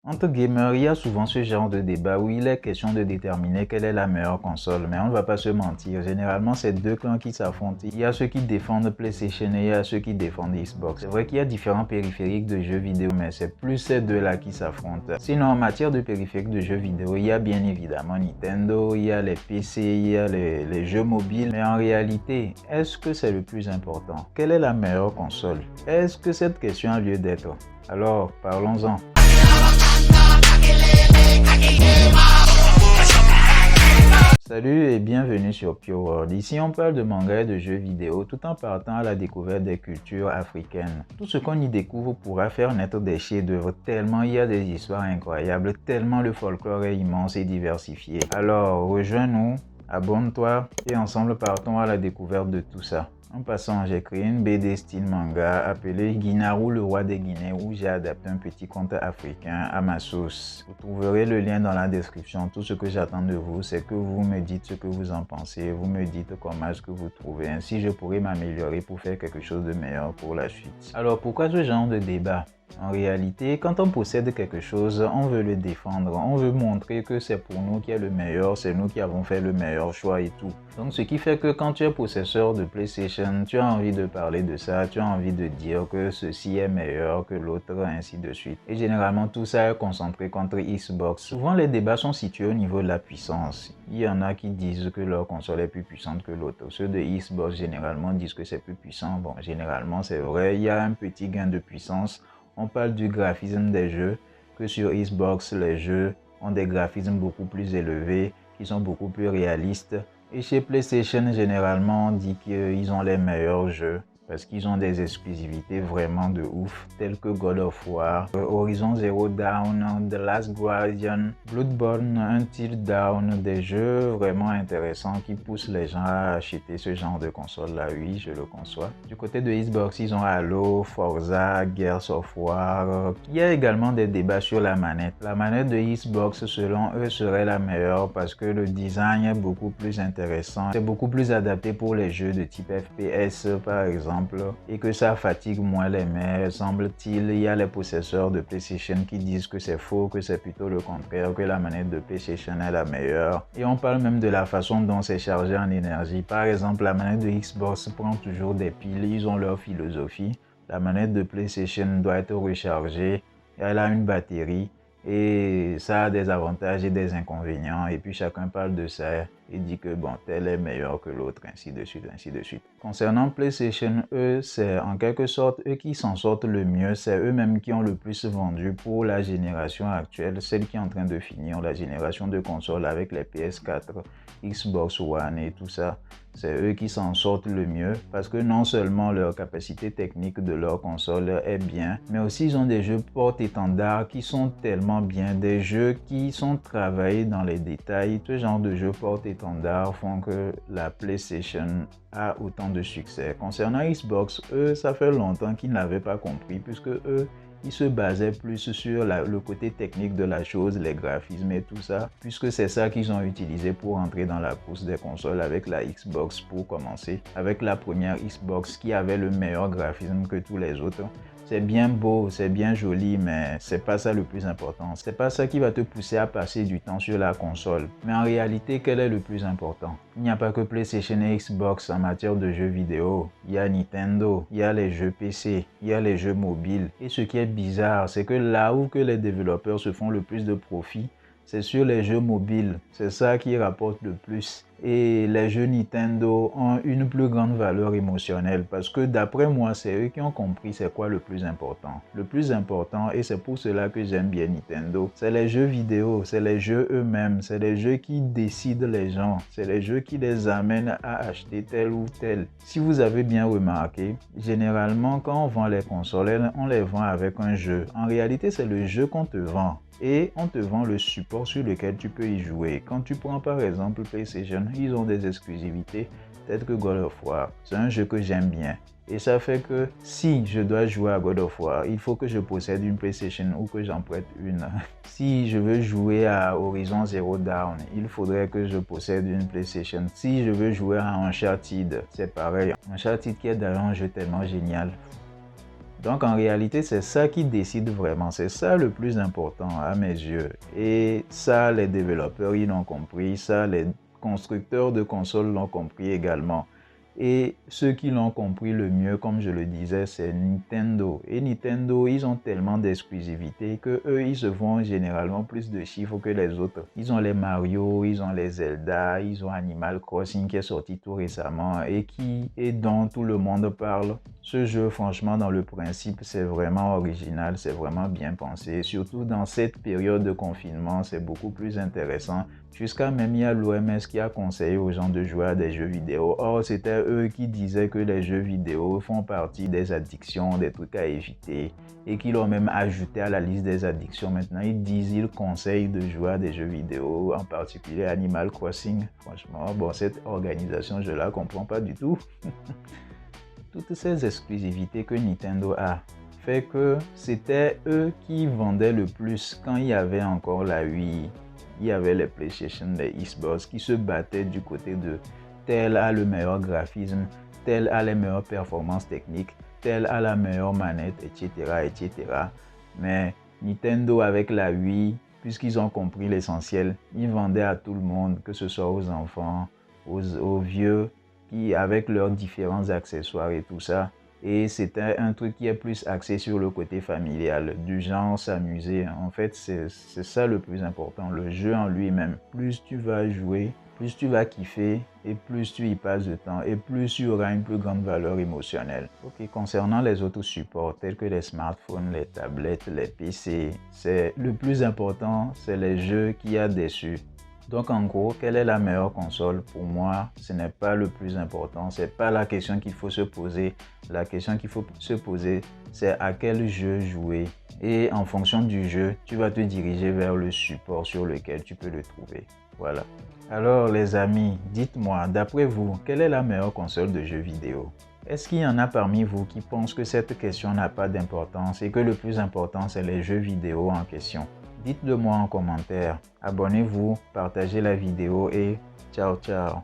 Entre gamers, il y a souvent ce genre de débat où il est question de déterminer quelle est la meilleure console, mais on ne va pas se mentir, généralement c'est deux clans qui s'affrontent. Il y a ceux qui défendent PlayStation et il y a ceux qui défendent Xbox. C'est vrai qu'il y a différents périphériques de jeux vidéo, mais c'est plus ces deux-là qui s'affrontent. Sinon, en matière de périphériques de jeux vidéo, il y a bien évidemment Nintendo, il y a les PC, il y a les jeux mobiles, mais en réalité, est-ce que c'est le plus important? Quelle est la meilleure console? Est-ce que cette question a lieu d'être? Alors, parlons-en. Salut et bienvenue sur Pure World. Ici on parle de manga et de jeux vidéo tout en partant à la découverte des cultures africaines. Tout ce qu'on y découvre pourra faire naître des chefs-d'œuvre tellement il y a des histoires incroyables, tellement le folklore est immense et diversifié. Alors rejoins-nous, abonne-toi et ensemble partons à la découverte de tout ça. En passant, j'ai créé une BD style manga appelée Guinaru, le roi des Guinées, où j'ai adapté un petit conte africain à ma sauce. Vous trouverez le lien dans la description. Tout ce que j'attends de vous, c'est que vous me dites ce que vous en pensez. Vous me dites comment est-ce que vous trouvez. Ainsi, je pourrai m'améliorer pour faire quelque chose de meilleur pour la suite. Alors, pourquoi ce genre de débat? En réalité, quand on possède quelque chose, on veut le défendre, on veut montrer que c'est pour nous qui est le meilleur, c'est nous qui avons fait le meilleur choix et tout. Donc ce qui fait que quand tu es possesseur de PlayStation, tu as envie de parler de ça, tu as envie de dire que ceci est meilleur que l'autre, ainsi de suite. Et généralement tout ça est concentré contre Xbox. Souvent les débats sont situés au niveau de la puissance. Il y en a qui disent que leur console est plus puissante que l'autre. Ceux de Xbox généralement disent que c'est plus puissant. Bon, généralement c'est vrai, il y a un petit gain de puissance. On parle du graphisme des jeux, que sur Xbox, les jeux ont des graphismes beaucoup plus élevés, qui sont beaucoup plus réalistes. Et chez PlayStation, généralement, on dit qu'ils ont les meilleurs jeux parce qu'ils ont des exclusivités vraiment de ouf, telles que God of War, Horizon Zero Dawn, The Last Guardian, Bloodborne, Until Dawn, des jeux vraiment intéressants qui poussent les gens à acheter ce genre de console-là, oui, je le conçois. Du côté de Xbox, ils ont Halo, Forza, Gears of War. Il y a également des débats sur la manette. La manette de Xbox, selon eux, serait la meilleure parce que le design est beaucoup plus intéressant. C'est beaucoup plus adapté pour les jeux de type FPS, par exemple, et que ça fatigue moins les mains, semble-t-il. Il y a les possesseurs de PlayStation qui disent que c'est faux, que c'est plutôt le contraire, que la manette de PlayStation est la meilleure. Et on parle même de la façon dont c'est chargé en énergie. Par exemple, la manette de Xbox prend toujours des piles, ils ont leur philosophie. La manette de PlayStation doit être rechargée, elle a une batterie. Et ça a des avantages et des inconvénients. Et puis chacun parle de ça et dit que bon, tel est meilleur que l'autre, ainsi de suite, ainsi de suite. Concernant PlayStation, eux, c'est en quelque sorte eux qui s'en sortent le mieux. C'est eux-mêmes qui ont le plus vendu pour la génération actuelle, celle qui est en train de finir, la génération de consoles avec les PS4, Xbox One et tout ça. C'est eux qui s'en sortent le mieux parce que non seulement leur capacité technique de leur console est bien, mais aussi ils ont des jeux porte-étendard qui sont tellement bien, des jeux qui sont travaillés dans les détails. Ce genre de jeux porte-étendard font que la PlayStation a autant de succès. Concernant Xbox, eux, ça fait longtemps qu'ils n'avaient pas compris puisque eux, ils se basaient plus sur le côté technique de la chose, les graphismes et tout ça, puisque c'est ça qu'ils ont utilisé pour entrer dans la course des consoles avec la Xbox pour commencer, avec la première Xbox qui avait le meilleur graphisme que tous les autres. C'est bien beau, c'est bien joli, mais c'est pas ça le plus important. C'est pas ça qui va te pousser à passer du temps sur la console. Mais en réalité, quel est le plus important? Il n'y a pas que PlayStation et Xbox en matière de jeux vidéo. Il y a Nintendo, il y a les jeux PC, il y a les jeux mobiles. Et ce qui est bizarre, c'est que là où que les développeurs se font le plus de profit, c'est sur les jeux mobiles. C'est ça qui rapporte le plus. Et les jeux Nintendo ont une plus grande valeur émotionnelle parce que d'après moi, c'est eux qui ont compris c'est quoi le plus important. Le plus important, et c'est pour cela que j'aime bien Nintendo, c'est les jeux vidéo, c'est les jeux eux-mêmes, c'est les jeux qui décident les gens, c'est les jeux qui les amènent à acheter tel ou tel. Si vous avez bien remarqué, généralement quand on vend les consoles, on les vend avec un jeu. En réalité, c'est le jeu qu'on te vend. Et on te vend le support sur lequel tu peux y jouer. Quand tu prends par exemple PlayStation, ils ont des exclusivités, peut-être que God of War, c'est un jeu que j'aime bien. Et ça fait que si je dois jouer à God of War, il faut que je possède une PlayStation ou que j'en prête une. Si je veux jouer à Horizon Zero Dawn, il faudrait que je possède une PlayStation. Si je veux jouer à Uncharted, c'est pareil. Uncharted qui est d'ailleurs un jeu tellement génial. Donc en réalité, c'est ça qui décide vraiment. C'est ça le plus important à mes yeux. Et ça, les développeurs, ils l'ont compris. Ça, les constructeurs de consoles l'ont compris également. Et ceux qui l'ont compris le mieux, comme je le disais, c'est Nintendo. Et Nintendo, ils ont tellement d'exclusivité que eux, ils se font généralement plus de chiffres que les autres. Ils ont les Mario, ils ont les Zelda, ils ont Animal Crossing qui est sorti tout récemment et dont tout le monde parle. Ce jeu, franchement, dans le principe, c'est vraiment original, c'est vraiment bien pensé. Surtout dans cette période de confinement, c'est beaucoup plus intéressant. Jusqu'à même, il y a l'OMS qui a conseillé aux gens de jouer à des jeux vidéo. Or, c'était eux qui disaient que les jeux vidéo font partie des addictions, des trucs à éviter. Et qui l'ont même ajouté à la liste des addictions. Maintenant, ils conseillent de jouer à des jeux vidéo, en particulier Animal Crossing. Franchement, bon, cette organisation, je la comprends pas du tout. Toutes ces exclusivités que Nintendo a fait que c'était eux qui vendaient le plus quand il y avait encore la Wii. Il y avait les PlayStation, les Xbox qui se battaient du côté de tel a le meilleur graphisme, tel a les meilleures performances techniques, tel a la meilleure manette, etc., etc. Mais Nintendo avec la Wii, puisqu'ils ont compris l'essentiel, ils vendaient à tout le monde, que ce soit aux enfants, aux vieux, qui avec leurs différents accessoires et tout ça. Et c'était un truc qui est plus axé sur le côté familial, du genre s'amuser. En fait, c'est ça le plus important, le jeu en lui-même. Plus tu vas jouer, plus tu vas kiffer et plus tu y passes de temps et plus tu auras une plus grande valeur émotionnelle. Ok, concernant les autres supports tels que les smartphones, les tablettes, les PC, le plus important, c'est les jeux qu'il y a dessus. Donc en gros, quelle est la meilleure console? Pour moi, ce n'est pas le plus important. Ce n'est pas la question qu'il faut se poser. La question qu'il faut se poser, c'est à quel jeu jouer. Et en fonction du jeu, tu vas te diriger vers le support sur lequel tu peux le trouver. Voilà. Alors les amis, dites-moi, d'après vous, quelle est la meilleure console de jeux vidéo? Est-ce qu'il y en a parmi vous qui pensent que cette question n'a pas d'importance et que le plus important, c'est les jeux vidéo en question? Dites-le moi en commentaire. Abonnez-vous, partagez la vidéo et ciao ciao.